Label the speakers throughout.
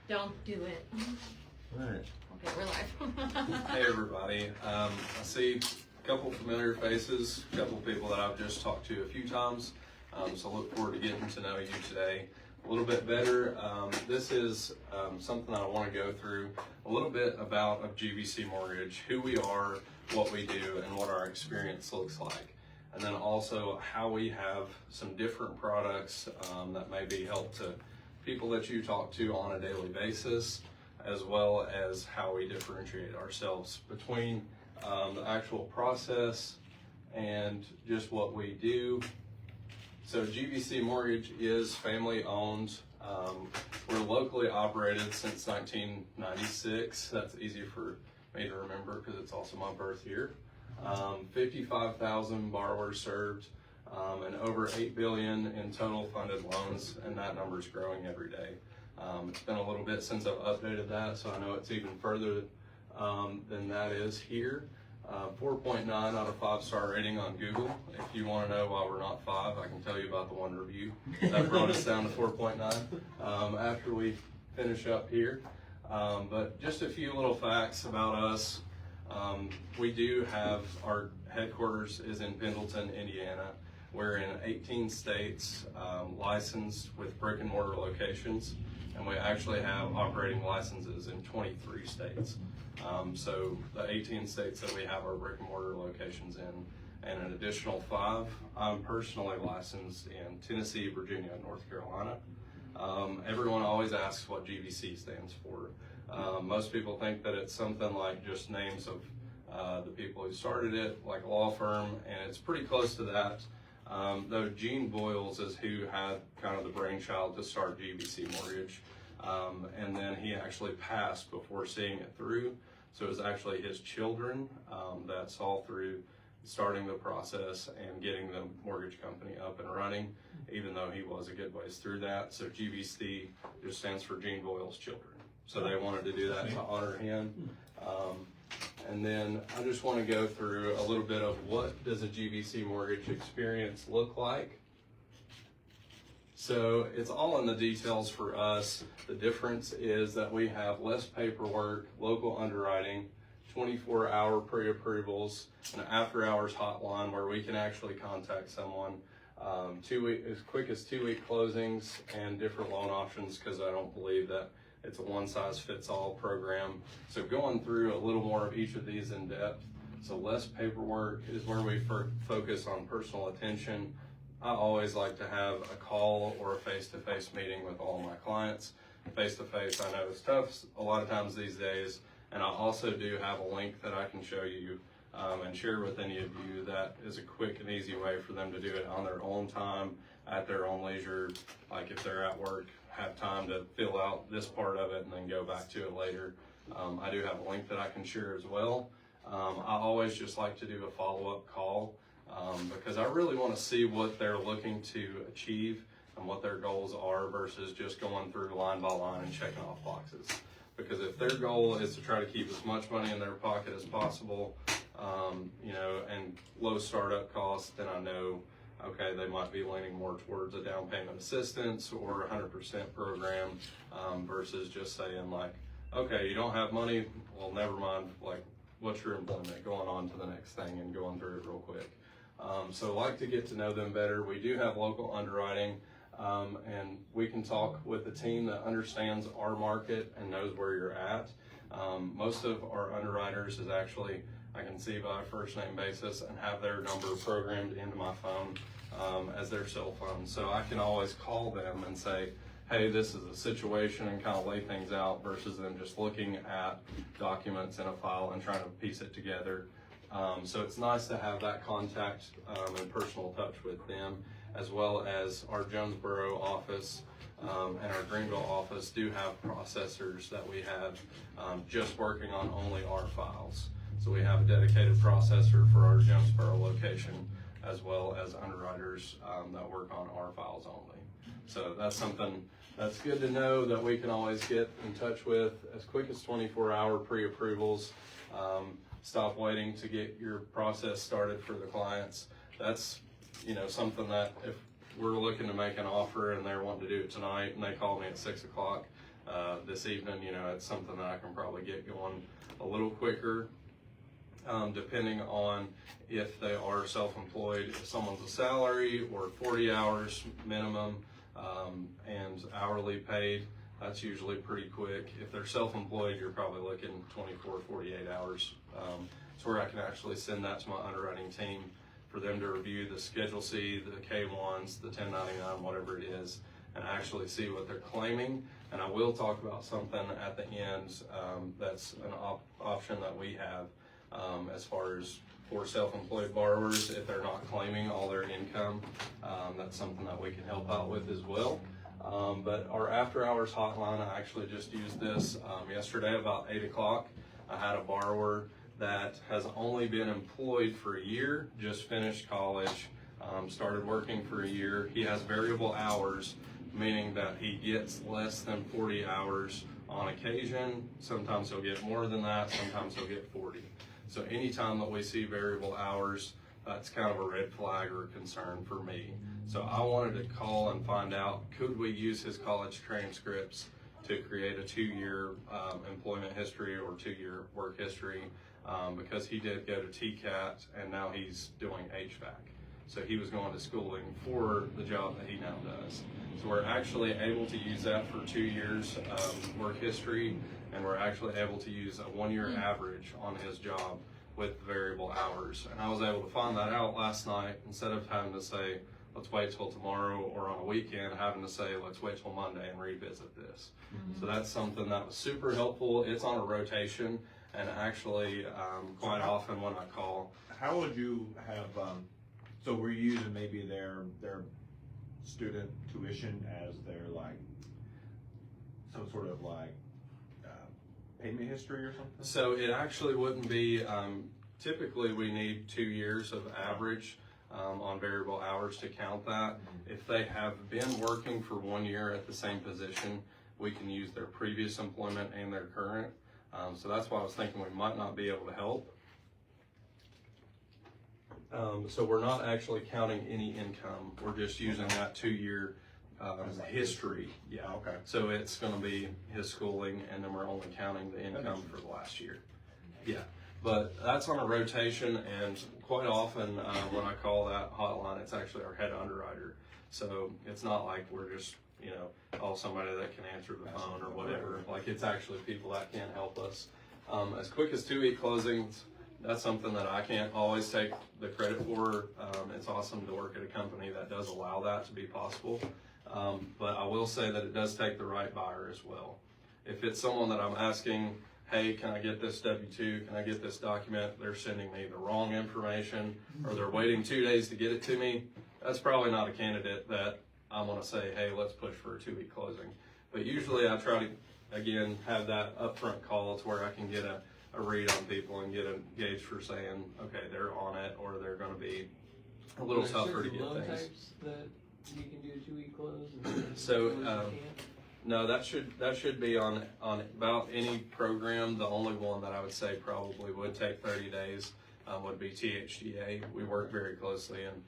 Speaker 1: Don't do it.
Speaker 2: Alright.
Speaker 1: Okay, we're live.
Speaker 2: Hey everybody. I see a couple familiar faces, a couple people that I've just talked to a few times. So I look forward to getting to know you today a little bit better. This is something that I want to go through a little bit about of GVC Mortgage, who we are, what we do, and what our experience looks like. And then also how we have some different products that may be help to people that you talk to on a daily basis, as well as how we differentiate ourselves between the actual process and just what we do. So GVC Mortgage is family owned. We're locally operated since 1996. That's easy for me to remember because it's also my birth year. 55,000 borrowers served, and over $8 billion in total funded loans, and that number is growing every day. It's been a little bit since I've updated that, so I know it's even further than that is here. 4.9 out of 5-star rating on Google. If you want to know why we're not 5, I can tell you about the one review that brought us down to 4.9 after we finish up here. But just a few little facts about us. We do have, our headquarters is in Pendleton, Indiana. We're in 18 states, licensed with brick and mortar locations, and we actually have operating licenses in 23 states. So the 18 states that we have our brick and mortar locations in, and an additional 5. I'm personally licensed in Tennessee, Virginia, and North Carolina. Everyone always asks what GVC stands for. Most people think that it's something like just names of the people who started it, like a law firm, and it's pretty close to that. Though Gene Boyles is who had kind of the brainchild to start GVC Mortgage, and then he actually passed before seeing it through. So it was actually his children that saw through starting the process and getting the mortgage company up and running, even though he was a good ways through that. So GVC just stands for Gene Boyles' children. So they wanted to do that to honor him. And then I just want to go through a little bit of what does a GVC mortgage experience look like. So it's all in the details for us. The difference is that we have less paperwork, local underwriting, 24-hour pre-approvals, an after-hours hotline where we can actually contact someone, as quick as 2-week closings, and different loan options, because I don't believe that it's a one-size-fits-all program. So going through a little more of each of these in depth. So less paperwork is where we focus on personal attention. I always like to have a call or a face-to-face meeting with all my clients. Face-to-face, I know it's tough a lot of times these days, and I also do have a link that I can show you and share with any of you that is a quick and easy way for them to do it on their own time, at their own leisure. Like if they're at work, have time to fill out this part of it and then go back to it later. I do have a link that I can share as well. I always just like to do a follow-up call because I really want to see what they're looking to achieve and what their goals are versus just going through line by line and checking off boxes. Because if their goal is to try to keep as much money in their pocket as possible, and low startup costs, then I know, okay, they might be leaning more towards a down payment assistance or a 100% program versus just saying like, okay, you don't have money, well, never mind, like, what's your employment, going on to the next thing and going through it real quick. So I like to get to know them better. We do have local underwriting, and we can talk with a team that understands our market and knows where you're at. Most of our underwriters is actually, I can see by first name basis and have their number programmed into my phone as their cell phone. So I can always call them and say, hey, this is a situation, and kind of lay things out versus them just looking at documents in a file and trying to piece it together. So it's nice to have that contact and personal touch with them, as well as our Jonesboro office and our Greenville office do have processors that we have just working on only our files. So we have a dedicated processor for our Jonesboro location, as well as underwriters that work on our files only. So that's something that's good to know that we can always get in touch with as quick as 24-hour pre-approvals. Stop waiting to get your process started for the clients. That's something that if we're looking to make an offer and they're wanting to do it tonight and they call me at 6 o'clock, this evening, it's something that I can probably get going a little quicker, depending on if they are self-employed. If someone's a salary or 40 hours minimum and hourly paid, that's usually pretty quick. If they're self-employed, you're probably looking 24, 48 hours. So where I can actually send that to my underwriting team for them to review the Schedule C, the K-1s, the 1099, whatever it is, and actually see what they're claiming. And I will talk about something at the end that's an option that we have as far as for self-employed borrowers, if they're not claiming all their income, that's something that we can help out with as well. But our after-hours hotline, I actually just used this yesterday about 8 o'clock. I had a borrower that has only been employed for a year, just finished college, started working for a year. He has variable hours, meaning that he gets less than 40 hours on occasion. Sometimes he'll get more than that, sometimes he'll get 40. So anytime that we see variable hours, that's kind of a red flag or a concern for me. So I wanted to call and find out, could we use his college transcripts to create a 2-year employment history or 2-year work history, because he did go to TCAT and now he's doing HVAC. So he was going to schooling for the job that he now does. So we're actually able to use that for 2 years work history, and we're actually able to use a 1-year average on his job with variable hours. And I was able to find that out last night, instead of having to say, let's wait till tomorrow, or on a weekend having to say, let's wait till Monday and revisit this. So that's something that was super helpful. It's on a rotation, and actually quite often when I call.
Speaker 3: How would you have, so we're using maybe their student tuition as their like, some sort of like payment history or something?
Speaker 2: So it actually wouldn't be, typically we need 2 years of average on variable hours to count that. If they have been working for 1 year at the same position, we can use their previous employment and their current. So that's why I was thinking we might not be able to help. So we're not actually counting any income. We're just using that 2-year history. Yeah.
Speaker 3: Okay.
Speaker 2: So it's going to be his schooling, and then we're only counting the income for the last year. Yeah. But that's on a rotation, and quite often when I call that hotline, it's actually our head underwriter. So it's not like we're just, somebody that can answer the phone or whatever. Like, it's actually people that can help us. As quick as 2-week closings, that's something that I can't always take the credit for. It's awesome to work at a company that does allow that to be possible. But I will say that it does take the right buyer as well. If it's someone that I'm asking, hey, can I get this W-2? Can I get this document? They're sending me the wrong information, or they're waiting 2 days to get it to me. That's probably not a candidate that I'm going to say, hey, let's push for a 2-week closing. But usually I try to, again, have that upfront call to where I can get a read on people and get a gauge for saying, okay, they're on it, or they're going to be a little tougher to get
Speaker 4: loan
Speaker 2: things.
Speaker 4: Types that you can do a 2-week close? And
Speaker 2: So, no, that should be on about any program. The only one that I would say probably would take 30 days would be THDA. We work very closely and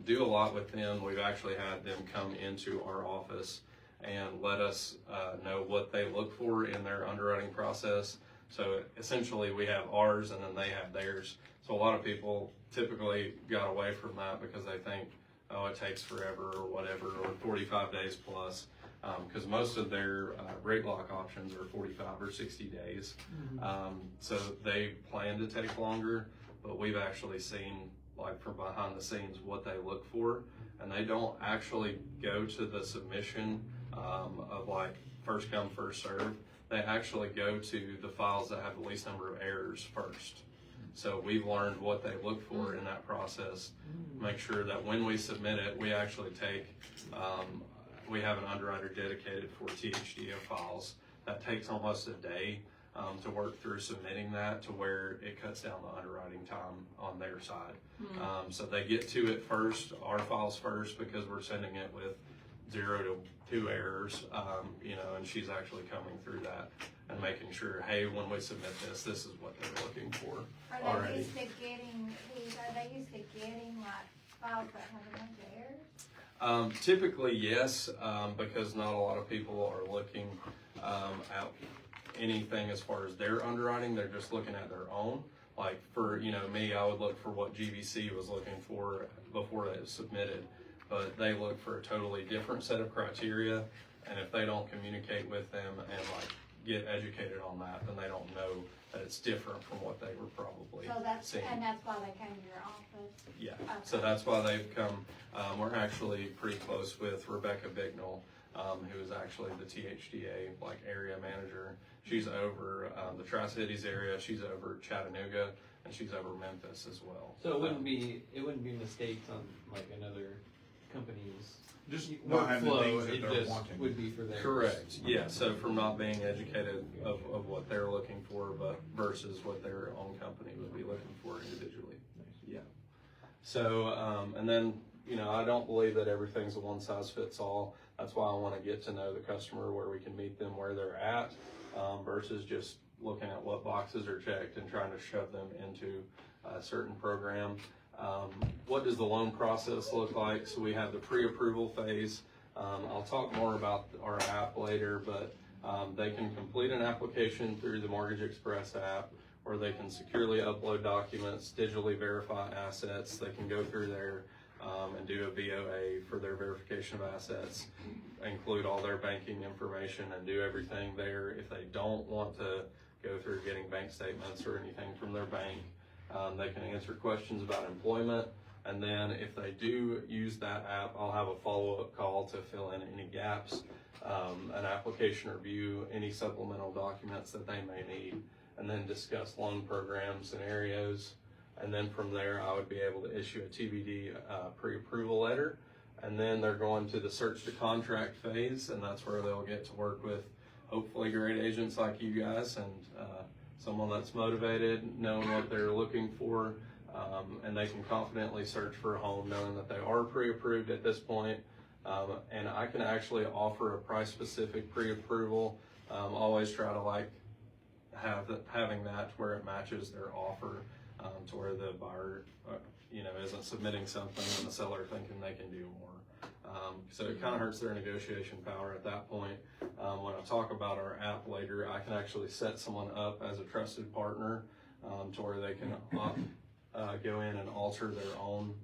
Speaker 2: do a lot with them. We've actually had them come into our office and let us know what they look for in their underwriting process. So essentially we have ours and then they have theirs. So a lot of people typically got away from that because they think, oh, it takes forever or whatever, or 45 days plus. Because most of their rate lock options are 45 or 60 days. So they plan to take longer, but we've actually seen, like, from behind the scenes what they look for, and they don't actually go to the submission of like first come, first serve. They actually go to the files that have the least number of errors first. So we've learned what they look for in that process. Make sure that when we submit it, we actually take, we have an underwriter dedicated for THDO files that takes almost a day to work through submitting that, to where it cuts down the underwriting time on their side. So they get to it first, our files first, because we're sending it with 0 to 2 errors, and she's actually coming through that and making sure, hey, when we submit this is what they're looking for already.
Speaker 5: Are they used to getting like files that have a bunch of errors?
Speaker 2: Typically, yes, because not a lot of people are looking at anything as far as their underwriting. They're just looking at their own. Like for, me, I would look for what GVC was looking for before it was submitted, but they look for a totally different set of criteria. And if they don't communicate with them and get educated on that, then they don't know that it's different from what they were probably
Speaker 5: So that's,
Speaker 2: seeing.
Speaker 5: and that's why they came to your office?
Speaker 2: Yeah,
Speaker 5: Okay.
Speaker 2: so that's why they've come. We're actually pretty close with Rebecca Bicknell, who is actually the THDA area manager. She's over the Tri-Cities area. She's over Chattanooga, and she's over Memphis as well.
Speaker 4: So it wouldn't be mistakes on another company's
Speaker 3: Just not having the
Speaker 4: workflow.
Speaker 3: things that
Speaker 4: It
Speaker 3: they're
Speaker 4: just
Speaker 3: wanting.
Speaker 4: would be for theirs.
Speaker 2: Correct. Yeah. So from not being educated of what they're looking for, but versus what their own company would be looking for individually. Yeah. So and then I don't believe that everything's a one size fits all. That's why I want to get to know the customer, where we can meet them where they're at, versus just looking at what boxes are checked and trying to shove them into a certain program. What does the loan process look like? So we have the pre-approval phase. I'll talk more about our app later, but they can complete an application through the Mortgage Express app, or they can securely upload documents, digitally verify assets. They can go through there and do a VOA for their verification of assets, include all their banking information and do everything there. If they don't want to go through getting bank statements or anything from their bank, they can answer questions about employment. And then if they do use that app, I'll have a follow-up call to fill in any gaps, an application review, any supplemental documents that they may need, and then discuss loan program scenarios. And then from there, I would be able to issue a TBD pre-approval letter. And then they're going to the search to contract phase, and that's where they'll get to work with hopefully great agents like you guys, and someone that's motivated, knowing what they're looking for, and they can confidently search for a home knowing that they are pre-approved at this point. And I can actually offer a price-specific pre-approval. Always try to having that to where it matches their offer, to where the buyer, isn't submitting something and the seller thinking they can do more. So it kind of hurts their negotiation power at that point. When I talk about our app later, I can actually set someone up as a trusted partner, to where they can go in and alter their own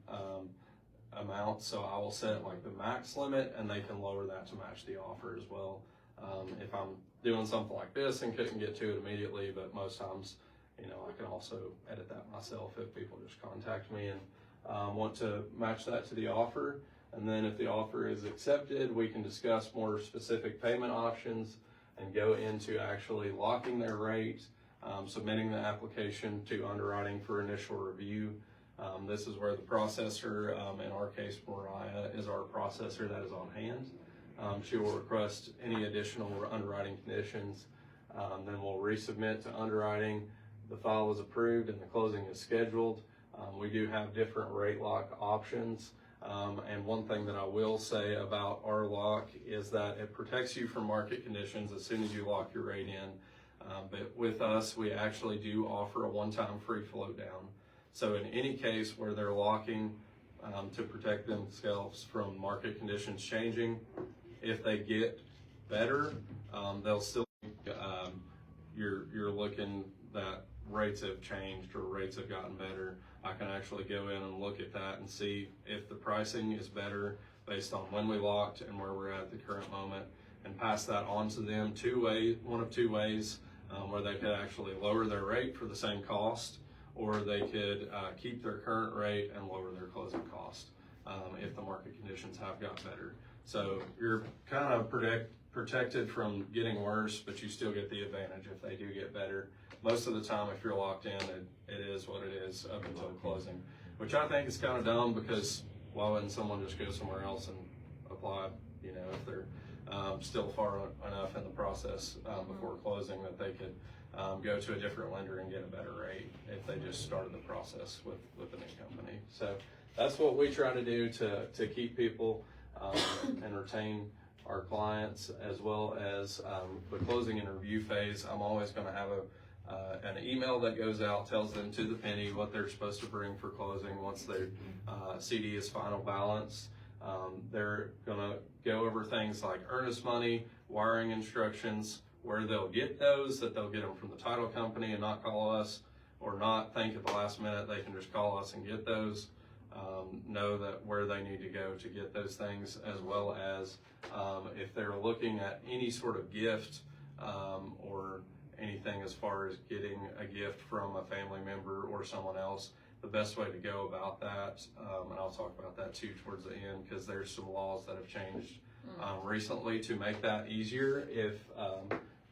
Speaker 2: amount. So I will set the max limit, and they can lower that to match the offer as well. If I'm doing something like this and couldn't get to it immediately, but most times, I can also edit that myself if people just contact me and want to match that to the offer. And then if the offer is accepted, we can discuss more specific payment options and go into actually locking their rate, submitting the application to underwriting for initial review. This is where the processor, in our case, Mariah, is our processor that is on hand. She will request any additional underwriting conditions. Then we'll resubmit to underwriting. The file is approved and the closing is scheduled. We do have different rate lock options. And one thing that I will say about our lock is that it protects you from market conditions as soon as you lock your rate in. But with us, we actually do offer a one-time free float down. So in any case where they're locking to protect themselves from market conditions changing, if they get better, they'll still, you're looking that rates have changed or rates have gotten better. I can actually go in and look at that and see if the pricing is better based on when we locked and where we're at the current moment, and pass that on to them one of two ways, where they could actually lower their rate for the same cost, or they could keep their current rate and lower their closing cost if the market conditions have got better. So you're kind of protected from getting worse, but you still get the advantage if they do get better. Most of the time, if you're locked in, it is what it is up until closing, which I think is kind of dumb, because why wouldn't someone just go somewhere else and apply, if they're still far enough in the process before closing that they could go to a different lender and get a better rate if they just started the process with a new company. So that's what we try to do to keep people and retain our clients, as well as the closing and review phase. I'm always going to have an email that goes out, tells them to the penny what they're supposed to bring for closing once their CD is final balance. They're going to go over things like earnest money, wiring instructions, where they'll get those, that they'll get them from the title company and not call us, or not think at the last minute they can just call us and get those. Know that where they need to go to get those things, as well as if they're looking at any sort of gift or anything as far as getting a gift from a family member or someone else, the best way to go about that, and I'll talk about that too towards the end, because there's some laws that have changed recently to make that easier if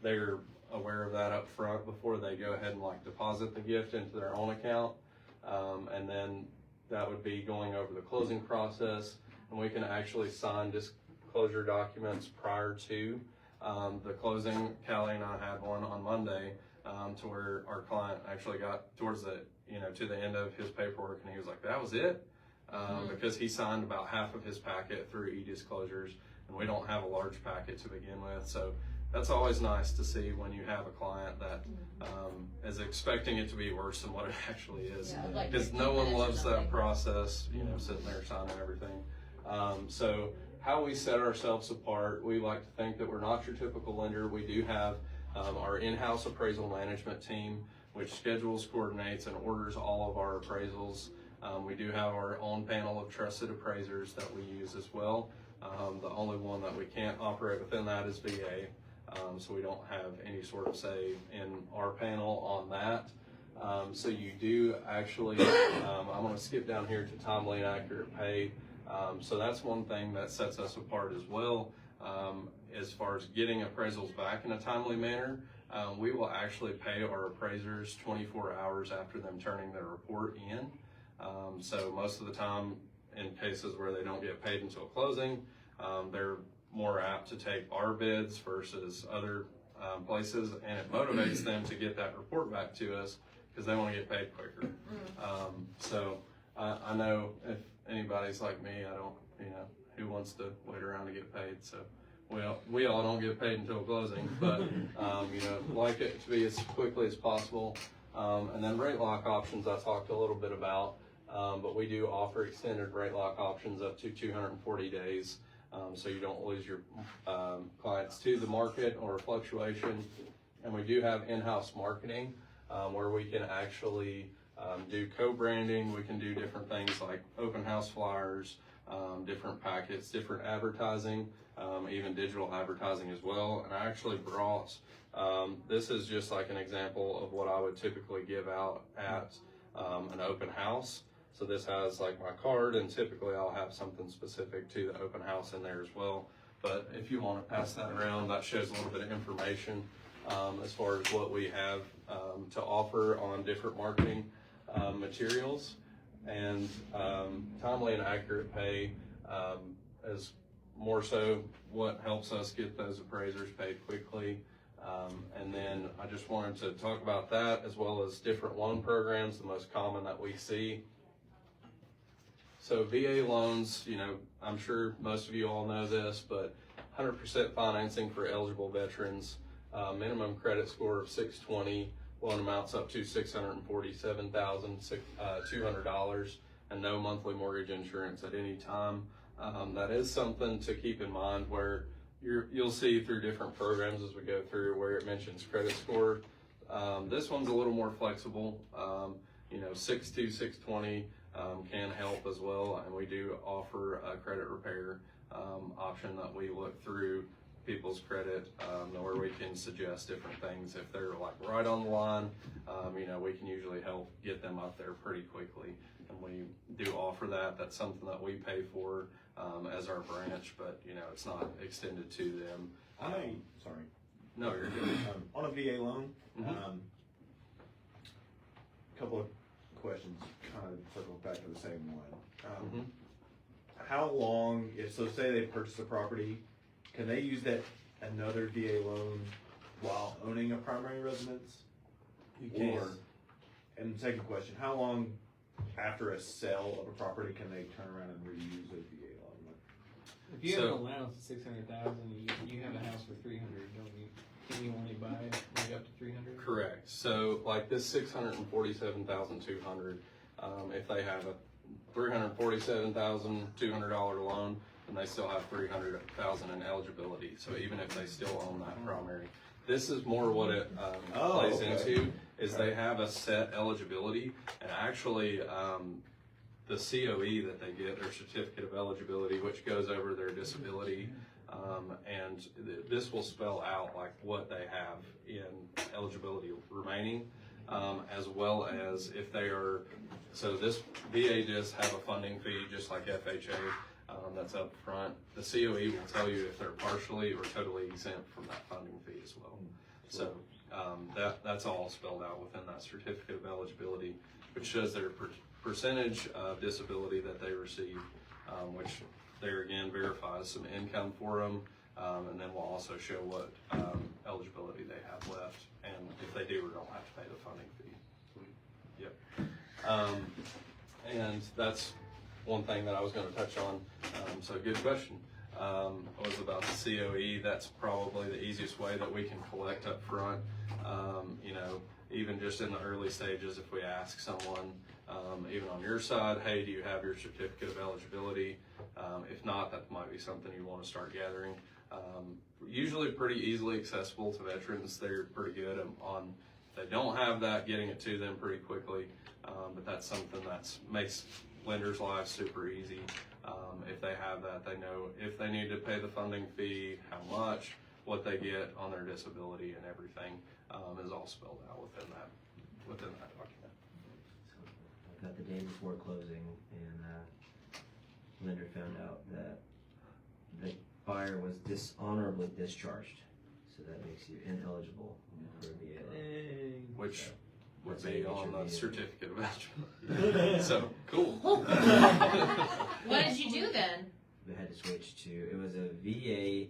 Speaker 2: they're aware of that up front before they go ahead and like deposit the gift into their own account. And then that would be going over the closing process, and we can actually sign disclosure documents prior to the closing. Callie and I had one on Monday to where our client actually got towards the, to the end of his paperwork, and he was like, that was it? Because he signed about half of his packet through e-disclosures, and we don't have a large packet to begin with. So that's always nice to see when you have a client that is expecting it to be worse than what it actually is. Because no one loves that process, sitting there signing everything. So how we set ourselves apart, we like to think that we're not your typical lender. We do have our in-house appraisal management team, which schedules, coordinates, and orders all of our appraisals. We do have our own panel of trusted appraisers that we use as well. The only one that we can't operate within that is VA. So we don't have any sort of say in our panel on that. So you do actually, I'm going to skip down here to timely and accurate pay. So that's one thing that sets us apart as well. As far as getting appraisals back in a timely manner, we will actually pay our appraisers 24 hours after them turning their report in. So most of the time, in cases where they don't get paid until closing, they're more apt to take our bids versus other places, and it motivates them to get that report back to us because they want to get paid quicker. So I know if anybody's like me, I don't, who wants to wait around to get paid? So we all don't get paid until closing, but like it to be as quickly as possible. And then rate lock options I talked a little bit about, but we do offer extended rate lock options up to 240 days. So you don't lose your clients to the market or fluctuation. And we do have in-house marketing where we can actually do co-branding. We can do different things like open house flyers, different packets, different advertising, even digital advertising as well. And I actually brought, this is just like an example of what I would typically give out at an open house. So this has like my card, and typically I'll have something specific to the open house in there as well. But if you want to pass that around, that shows a little bit of information as far as what we have to offer on different marketing materials. And timely and accurate pay is more so what helps us get those appraisers paid quickly. And then I just wanted to talk about that, as well as different loan programs, the most common that we see. So VA loans, I'm sure most of you all know this, but 100% financing for eligible veterans, minimum credit score of 620, loan amounts up to $647,200, and no monthly mortgage insurance at any time. That is something to keep in mind, where you'll see through different programs as we go through where it mentions credit score. This one's a little more flexible. 620, 620 can help as well, and we do offer a credit repair option that we look through people's credit, where we can suggest different things. If they're like right on the line, we can usually help get them up there pretty quickly, and we do offer that. That's something that we pay for as our branch, but it's not extended to them.
Speaker 3: Sorry.
Speaker 2: No, you're good.
Speaker 3: On a VA loan, couple of questions, kind of circle back to the same one. How long, say they purchase a property, can they use that another VA loan while owning a primary residence?
Speaker 2: You can.
Speaker 3: And second question, how long after a sale of a property can they turn around and reuse a VA loan?
Speaker 4: If you have an allowance of 600,000, you have a house for 300, don't you? Can you only buy like up to 300?
Speaker 2: Correct. So like this $647,200, if they have a $347,200 loan, and they still have $300,000 in eligibility. So even if they still own that primary, this is more what it
Speaker 3: Oh,
Speaker 2: plays
Speaker 3: okay.
Speaker 2: into, is they have a set eligibility, and actually, the COE that they get, their certificate of eligibility, which goes over their disability, and this will spell out like what they have in eligibility remaining, as well as if they are, so this VA does have a funding fee just like FHA, that's up front. The COE will tell you if they're partially or totally exempt from that funding fee as well. So that's all spelled out within that certificate of eligibility, which shows their percentage of disability that they receive, which there again verifies some income for them, and then we'll also show what eligibility they have left, and if they do or don't have to pay the funding fee. Yep. And that's one thing that I was going to touch on. So good question. Was about the COE. That's probably the easiest way that we can collect up front. You know, even just in the early stages, if we ask someone, even on your side, hey, do you have your certificate of eligibility? If not, that might be something you want to start gathering. Usually pretty easily accessible to veterans. They're pretty good on, if they don't have that, getting it to them pretty quickly. But that's something that makes lenders' lives super easy. If they have that, they know if they need to pay the funding fee, how much, what they get on their disability, and everything is all spelled out within that document.
Speaker 6: So I got the day before closing, and lender found out that the buyer was dishonorably discharged, so that makes you ineligible for a VA.
Speaker 2: Which would
Speaker 6: That's how you
Speaker 2: be
Speaker 6: get
Speaker 2: on
Speaker 6: your
Speaker 2: the
Speaker 6: VA.
Speaker 2: certificate of eligibility. So cool.
Speaker 1: What did you do then?
Speaker 6: We had to switch to, it was a VA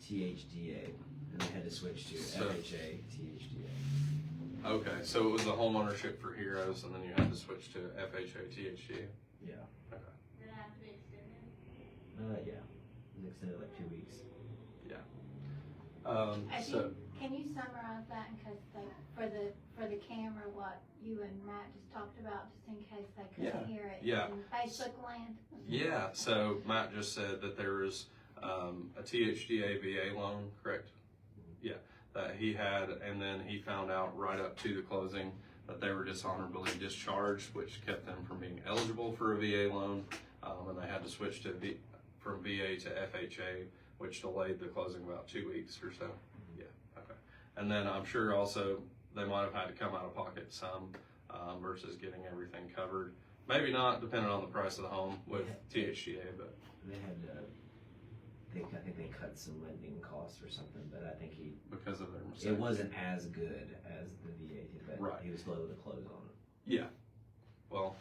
Speaker 6: THDA, and we had to switch to
Speaker 2: So-
Speaker 6: FHA THDA.
Speaker 2: Okay, so it was a home ownership for Heroes, and then you had to switch to FHA THD.
Speaker 6: Yeah.
Speaker 2: Okay.
Speaker 5: Did it have to be extended?
Speaker 6: Yeah. It was extended like 2 weeks.
Speaker 2: So
Speaker 5: Can you summarize that in case they, for the camera, what you and Matt just talked about, just in case they couldn't hear it
Speaker 2: yeah.
Speaker 5: in Facebook land?
Speaker 2: yeah, so Matt just said that there is a THDA VA loan, correct? Yeah, that he had, and then he found out right up to the closing that they were dishonorably discharged, which kept them from being eligible for a VA loan, and they had to switch to from VA to FHA, which delayed the closing about 2 weeks or so. Yeah, okay. And then I'm sure also they might have had to come out of pocket some versus getting everything covered. Maybe not, depending on the price of the home with THDA, but
Speaker 6: They had, I think they cut some lending costs or something, but I think
Speaker 2: because of their mistake.
Speaker 6: it wasn't as good as the VA did, but
Speaker 2: Right.
Speaker 6: he was slow to close on it.
Speaker 2: Yeah. Well,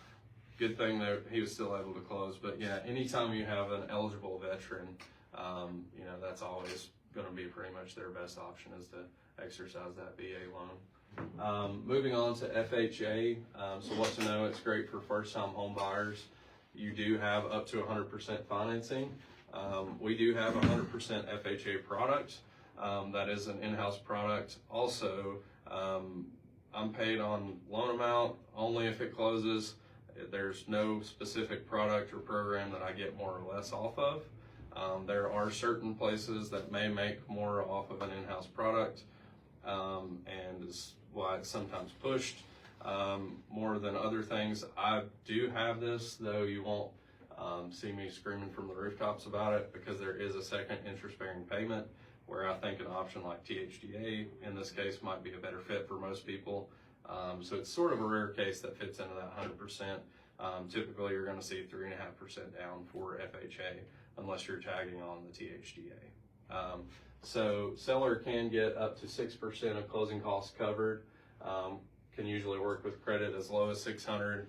Speaker 2: good thing that he was still able to close. But yeah, anytime you have an eligible veteran, you know, that's always going to be pretty much their best option is to exercise that VA loan. Moving on to FHA. So what to know, it's great for first-time home buyers. You do have up to 100% financing. We do have 100% FHA product. That is an in-house product. Also, I'm paid on loan amount only if it closes. There's no specific product or program that I get more or less off of. There are certain places that may make more off of an in-house product, and is why it's sometimes pushed more than other things. I do have this, though you won't see me screaming from the rooftops about it, because there is a second interest-bearing payment where I think an option like THDA in this case might be a better fit for most people. So it's sort of a rare case that fits into that 100%. Typically you're going to see 3.5% down for FHA unless you're tagging on the THDA. So seller can get up to 6% of closing costs covered. Can usually work with credit as low as 600.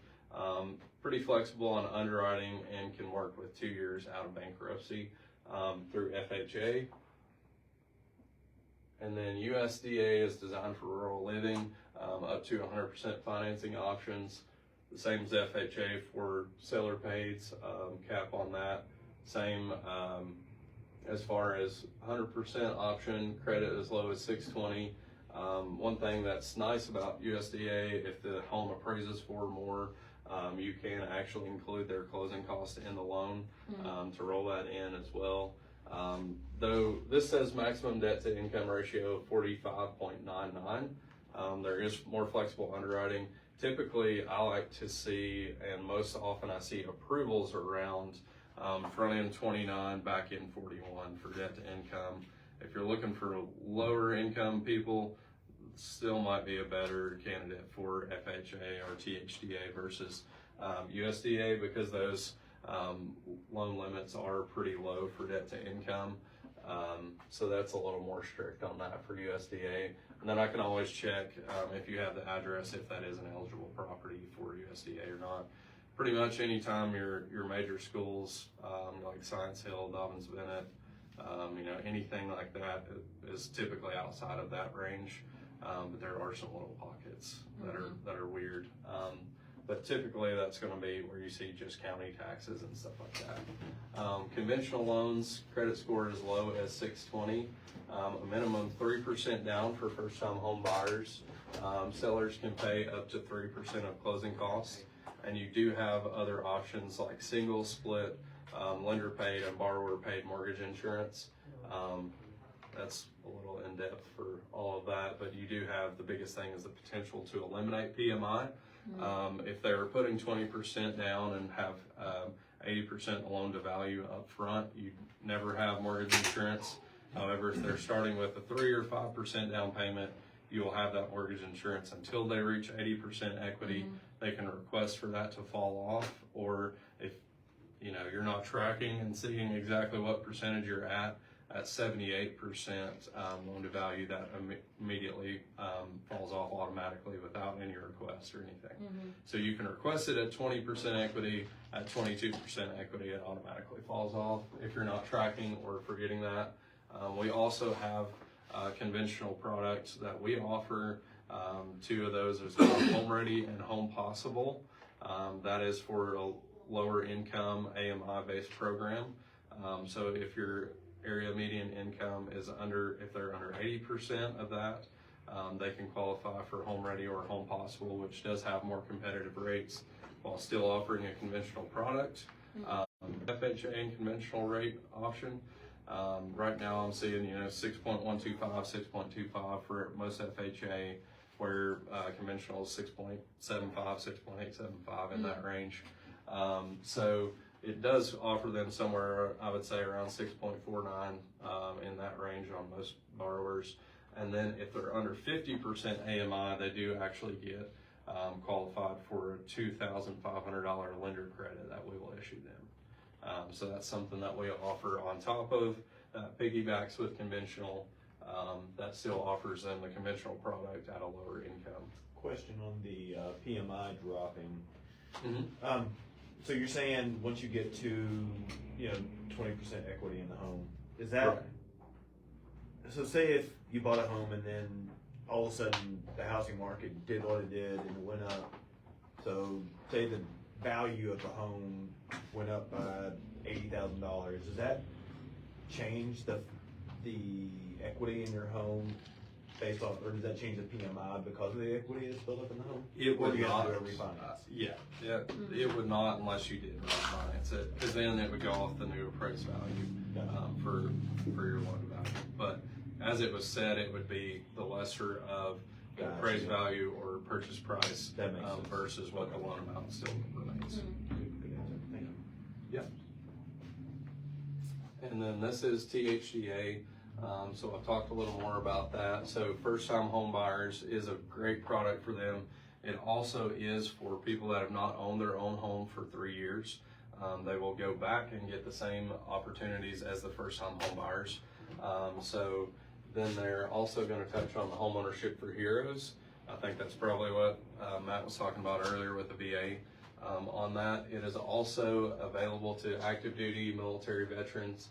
Speaker 2: Pretty flexible on underwriting and can work with 2 years out of bankruptcy through FHA. And then USDA is designed for rural living, up to 100% financing options. The same as FHA for seller pays, cap on that. Same as far as 100% option, credit as low as 620. One thing that's nice about USDA, if the home appraises for more, you can actually include their closing cost in the loan to roll that in as well. though this says maximum debt to income ratio of 45.99, there is more flexible underwriting. Typically, I like to see, and most often I see approvals around front end 29, back end 41 for debt to income. If you're looking for lower income people, still might be a better candidate for FHA or THDA versus USDA, because those loan limits are pretty low for debt to income. So that's a little more strict on that for USDA. And then I can always check if you have the address, if that is an eligible property for USDA or not. Pretty much anytime your major schools, like Science Hill, Dobbins Bennett, anything like that is typically outside of that range. But there are some little pockets that are weird. But typically that's going to be where you see just county taxes and stuff like that. Conventional loans, credit score is low as 620. A minimum 3% down for first-time home buyers. Sellers can pay up to 3% of closing costs. And you do have other options like single, split, lender paid and borrower paid mortgage insurance. That's a little in depth for all of that, but you do have, the biggest thing is the potential to eliminate PMI. If they're putting 20% down and have 80% loan to value up front, you never have mortgage insurance. However, if they're starting with a 3 or 5% down payment, you will have that mortgage insurance until they reach 80% equity. They can request for that to fall off, or if you're not tracking and seeing exactly what percentage you're at 78% loan to value, that immediately falls off automatically without any request or anything. So you can request it at 20% equity, at 22% equity, it automatically falls off if you're not tracking or forgetting that. We also have conventional products that we offer. Two of those is called Home Ready and Home Possible. That is for a lower income AMI based program. So if your area median income is if they're under 80% of that, they can qualify for Home Ready or Home Possible, which does have more competitive rates while still offering a conventional product. FHA and conventional rate option. Right now I'm seeing 6.125, 6.25 for most FHA, where conventional is 6.75, 6.875 in that range. So it does offer them somewhere, I would say, around 6.49 in that range on most borrowers. And then if they're under 50% AMI, they do actually get qualified for a $2,500 lender credit that we will issue them. So that's something that we offer on top of that piggybacks with conventional, that still offers them the conventional product at a lower income.
Speaker 3: Question on the PMI dropping. So you're saying once you get to 20% equity in the home, is that
Speaker 2: right?
Speaker 3: So say if you bought a home and then all of a sudden the housing market did what it did and it went up. So say the value of the home went up by $80,000. Does that change the equity in your home based on, or does that change the PMI because of the equity that's built up in the home?
Speaker 2: It would
Speaker 3: or do you
Speaker 2: not.
Speaker 3: have to do a refinance?
Speaker 2: It would not unless you did refinance it, because then it would go off the new appraised value for your loan value. But as it was said, it would be the lesser of the appraised value or purchase price versus what the loan amount still remains. Yep. And then this is THDA. So I've talked a little more about that. So first-time home buyers is a great product for them. It also is for people that have not owned their own home for 3 years. They will go back and get the same opportunities as the first-time home buyers. So then they're also going to touch on the homeownership for heroes. I think that's probably what Matt was talking about earlier with the VA. On that, it is also available to active duty military veterans,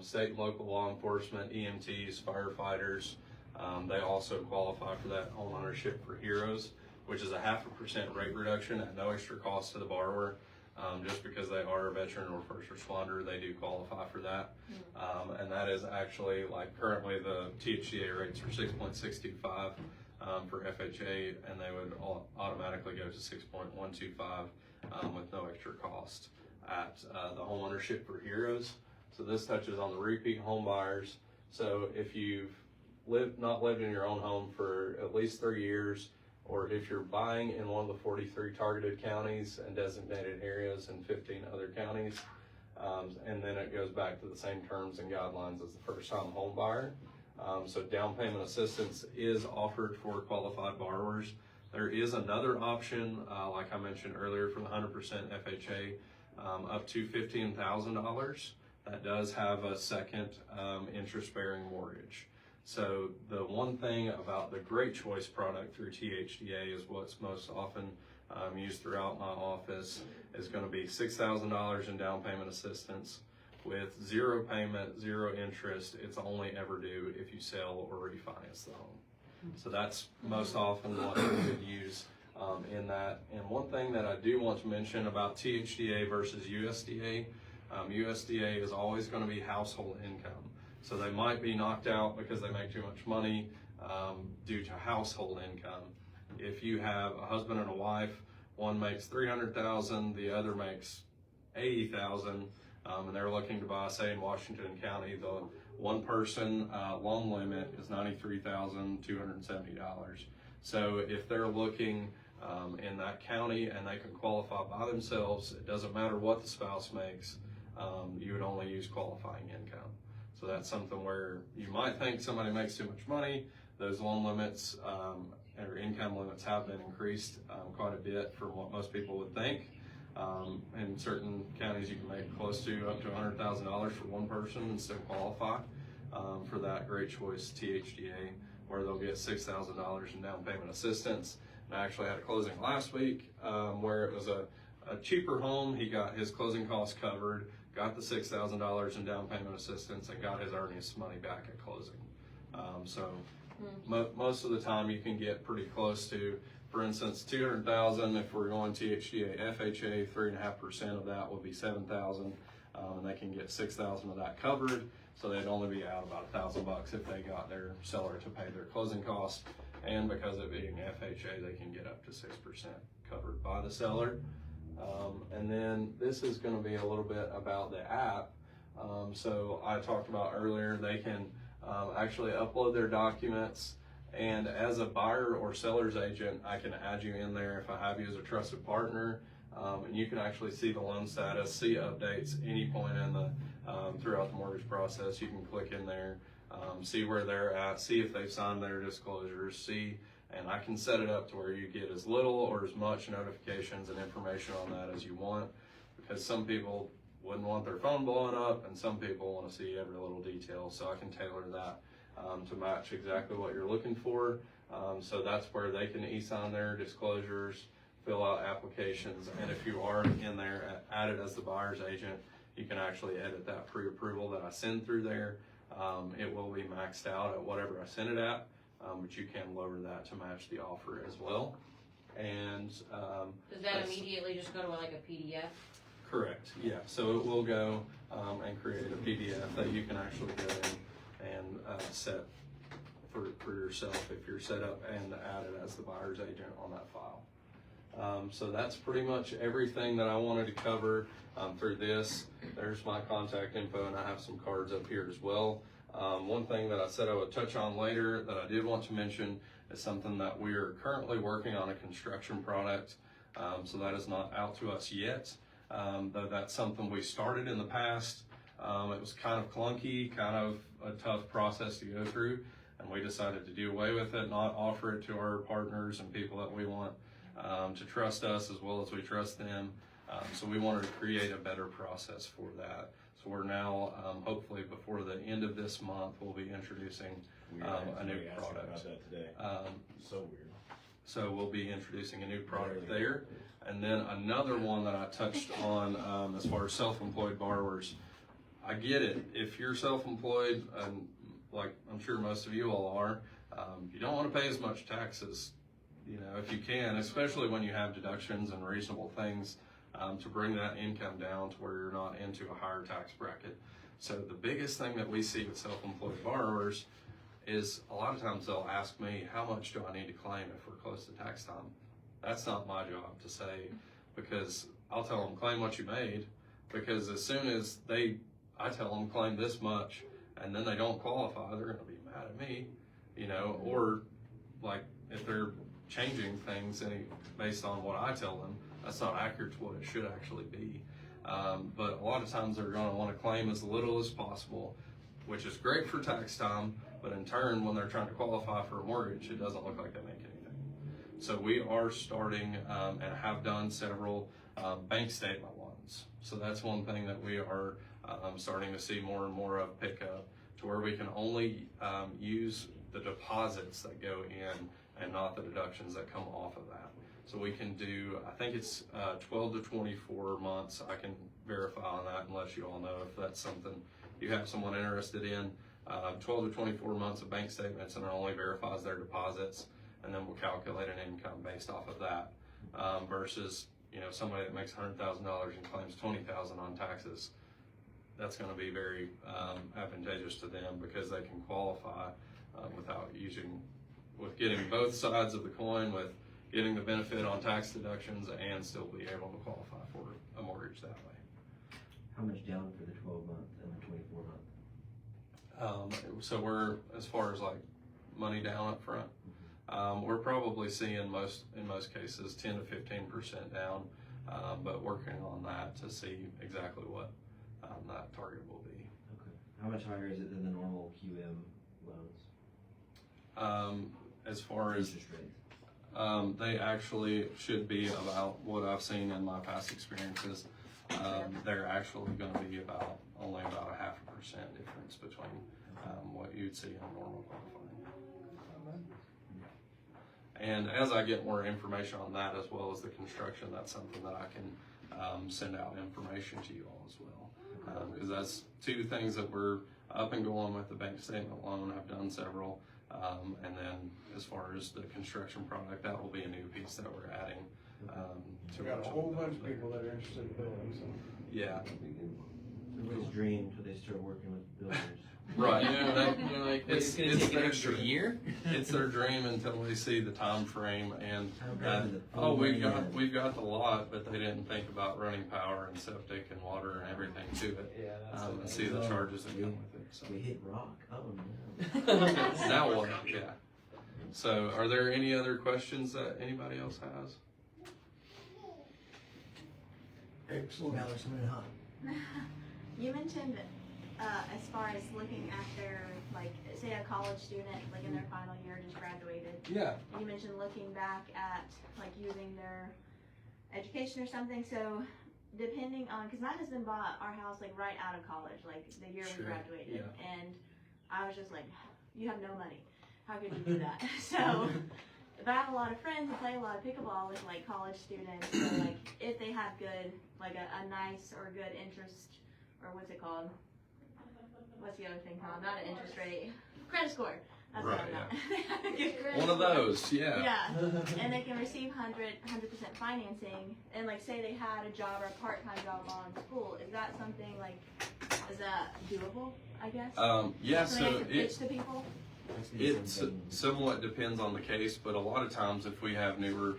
Speaker 2: state and local law enforcement, EMTs, firefighters. They also qualify for that homeownership for heroes, which is a 0.5% rate reduction at no extra cost to the borrower. Just because they are a veteran or first responder, they do qualify for that. And that is actually, like, currently the THDA rates are 6.625 for FHA, and they would automatically go to 6.125 with no extra cost at the homeownership for heroes. So this touches on the repeat home buyers. So if you've not lived in your own home for at least 3 years, or if you're buying in one of the 43 targeted counties and designated areas and 15 other counties, and then it goes back to the same terms and guidelines as the first-time home buyer. So down payment assistance is offered for qualified borrowers. There is another option, like I mentioned earlier, for the 100% FHA, up to $15,000. That does have a second interest-bearing mortgage. So the one thing about the Great Choice product through THDA is what's most often used throughout my office is going to be $6,000 in down payment assistance with 0 payment, 0 interest. It's only ever due if you sell or refinance the home. So that's most often what we would use in that. And one thing that I do want to mention about THDA versus USDA, USDA is always going to be household income. So they might be knocked out because they make too much money due to household income. If you have a husband and a wife, one makes $300,000, the other makes $80,000, and they're looking to buy, say in Washington County, the one person loan limit is $93,270. So if they're looking in that county and they can qualify by themselves, it doesn't matter what the spouse makes, you would only use qualifying income. So that's something where you might think somebody makes too much money. Those loan limits or income limits have been increased quite a bit from what most people would think. In certain counties, you can make close to up to $100,000 for one person and still qualify for that Great Choice THDA, where they'll get $6,000 in down payment assistance. And I actually had a closing last week where it was a cheaper home. He got his closing costs covered, got the $6,000 in down payment assistance, and got his earnest money back at closing. Most of the time you can get pretty close to, for instance, $200,000. If we're going THDA, FHA, 3.5% of that would be $7,000, and they can get $6,000 of that covered. So they'd only be out about $1,000 if they got their seller to pay their closing costs. And because of being FHA, they can get up to 6% covered by the seller. And then this is going to be a little bit about the app. So I talked about earlier, they can actually upload their documents, and as a buyer or seller's agent, I can add you in there if I have you as a trusted partner, and you can actually see the loan status, see updates any point in the throughout the mortgage process. You can click in there, see where they're at, see if they've signed their disclosures, and I can set it up to where you get as little or as much notifications and information on that as you want, because some people wouldn't want their phone blowing up, and some people want to see every little detail. So I can tailor that to match exactly what you're looking for. So that's where they can e-sign their disclosures, fill out applications, and if you are in there added as the buyer's agent, you can actually edit that pre-approval that I send through there. It will be maxed out at whatever I send it at, but you can lower that to match the offer as well. And
Speaker 1: does that immediately just go to like a PDF?
Speaker 2: Correct, yeah. So it will go and create a PDF that you can actually go in and set for yourself if you're set up and add it as the buyer's agent on that file. So that's pretty much everything that I wanted to cover through this. There's my contact info, and I have some cards up here as well. One thing that I said I would touch on later that I did want to mention is something that we are currently working on, a construction product. So that is not out to us yet. Though that's something we started in the past. It was kind of clunky, kind of a tough process to go through, and we decided to do away with it, not offer it to our partners and people that we want to trust us as well as we trust them. So we wanted to create a better process for that. So we're now, hopefully before the end of this month, we'll be introducing a new product.
Speaker 3: About that today. So weird.
Speaker 2: So we'll be introducing a new product there. And then another one that I touched on as far as self-employed borrowers. I get it. If you're self-employed, and like I'm sure most of you all are, you don't want to pay as much taxes, if you can, especially when you have deductions and reasonable things to bring that income down to where you're not into a higher tax bracket. So the biggest thing that we see with self-employed borrowers is a lot of times they'll ask me, how much do I need to claim if we're close to tax time? That's not my job to say, because I'll tell them claim what you made, because as soon as I I tell them claim this much, and then they don't qualify, they're gonna be mad at me, you know, or like if they're changing things based on what I tell them, that's not accurate to what it should actually be. But a lot of times they're gonna wanna claim as little as possible, which is great for tax time, but in turn, when they're trying to qualify for a mortgage, it doesn't look like they make anything. So we are starting, and have done several bank statement loans. So that's one thing that we are starting to see more and more of pick up, to where we can only use the deposits that go in and not the deductions that come off of that. So we can do, I think it's 12 to 24 months. I can verify on that and let you all know if that's something you have someone interested in. 12 to 24 months of bank statements, and it only verifies their deposits, and then we'll calculate an income based off of that. Versus, you know, somebody that makes $100,000 and claims $20,000 on taxes, that's going to be very advantageous to them, because they can qualify with getting both sides of the coin, with getting the benefit on tax deductions and still be able to qualify for a mortgage that way.
Speaker 6: How much down for the 12-month and the 24-month?
Speaker 2: So we're, as far as like money down up front, we're probably seeing in most cases 10 to 15% down, but working on that to see exactly what that target will be.
Speaker 6: Okay. How much higher is it than the normal QM loans?
Speaker 2: As far as
Speaker 6: interest rates?
Speaker 2: they actually should be about what I've seen in my past experiences. They're actually going to be only about a 0.5% difference between what you'd see in normal qualifying. And as I get more information on that, as well as the construction, that's something that I can send out information to you all as well. Because that's two things that we're up and going with the bank statement loan. I've done several. And then as far as the construction product, that will be a new piece that we're adding.
Speaker 7: We got a whole bunch of people that are interested in building, so.
Speaker 2: Yeah.
Speaker 6: Everybody's dream until they start working with builders.
Speaker 2: Right.
Speaker 4: It's gonna take an extra year.
Speaker 2: It's their dream until they see the time frame and
Speaker 6: Oh,
Speaker 2: we've got the lot, but they didn't think about running power and septic and water and everything to it.
Speaker 4: Yeah, that's
Speaker 2: And see the charges that come with it. So.
Speaker 6: We hit rock. Oh no.
Speaker 2: Now what? Yeah. So are there any other questions that anybody else has?
Speaker 7: Excellent.
Speaker 8: You mentioned, as far as looking at their, like, say a college student, like in their final year, just graduated.
Speaker 2: Yeah.
Speaker 8: And you mentioned looking back at, like, using their education or something. So, depending on, because my husband bought our house, like, right out of college, like, the year we graduated.
Speaker 2: Yeah.
Speaker 8: And I was just like, you have no money. How could you do that? So, if I have a lot of friends who play a lot of pickleball with, like, college students, so, like, if they have good, like, a nice or good interest, or what's it called? What's the other thing called? Not an interest rate. Credit score. That's
Speaker 2: Right,
Speaker 8: what I'm not. Good credit
Speaker 2: One of
Speaker 8: score.
Speaker 2: those, yeah.
Speaker 8: Yeah. And they can receive 100% financing, and like say they had a job or a part-time job while in school. Is that something like, is that doable, I guess?
Speaker 2: Yeah,
Speaker 8: Something
Speaker 2: so
Speaker 8: I could pitch to people?
Speaker 2: it somewhat depends on the case, but a lot of times if we have newer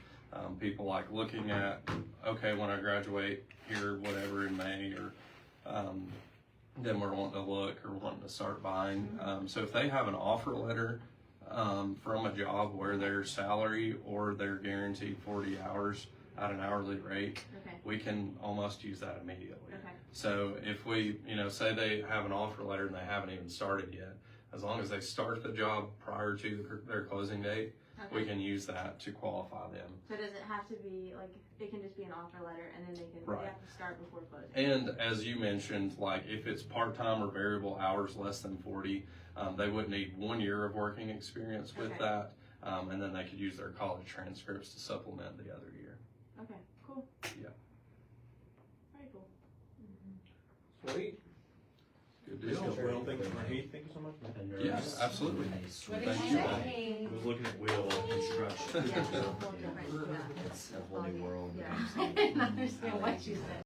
Speaker 2: people like looking at, okay, when I graduate here, whatever, in May, or then we're wanting to look or wanting to start buying. So if they have an offer letter from a job where their salary or their guaranteed 40 hours at an hourly rate,
Speaker 8: Okay.
Speaker 2: we can almost use that immediately.
Speaker 8: Okay.
Speaker 2: So if we, say they have an offer letter and they haven't even started yet, as long as they start the job prior to their closing date,
Speaker 8: Okay.
Speaker 2: we can use that to qualify them.
Speaker 8: So does it have to be like, it can just be an offer letter and then they
Speaker 2: Right.
Speaker 8: have to start before closing?
Speaker 2: And as you mentioned, like if it's part-time or variable hours less than 40, they would need 1 year of working experience with
Speaker 8: Okay.
Speaker 2: that. And then they could use their college transcripts to supplement the other year.
Speaker 8: Okay, cool.
Speaker 2: Yeah.
Speaker 8: Very cool.
Speaker 7: Sweet.
Speaker 2: Good
Speaker 3: Well,
Speaker 2: deal.
Speaker 3: thank you, Heath. Thank you so much, man.
Speaker 2: Yeah, absolutely.
Speaker 1: What did
Speaker 2: Thank
Speaker 1: you
Speaker 2: you.
Speaker 1: say?
Speaker 3: I was looking at Will.
Speaker 6: Construction.
Speaker 8: Yeah, it's a whole different,
Speaker 6: It's a whole new world.
Speaker 8: Yeah.
Speaker 1: I didn't understand what you said.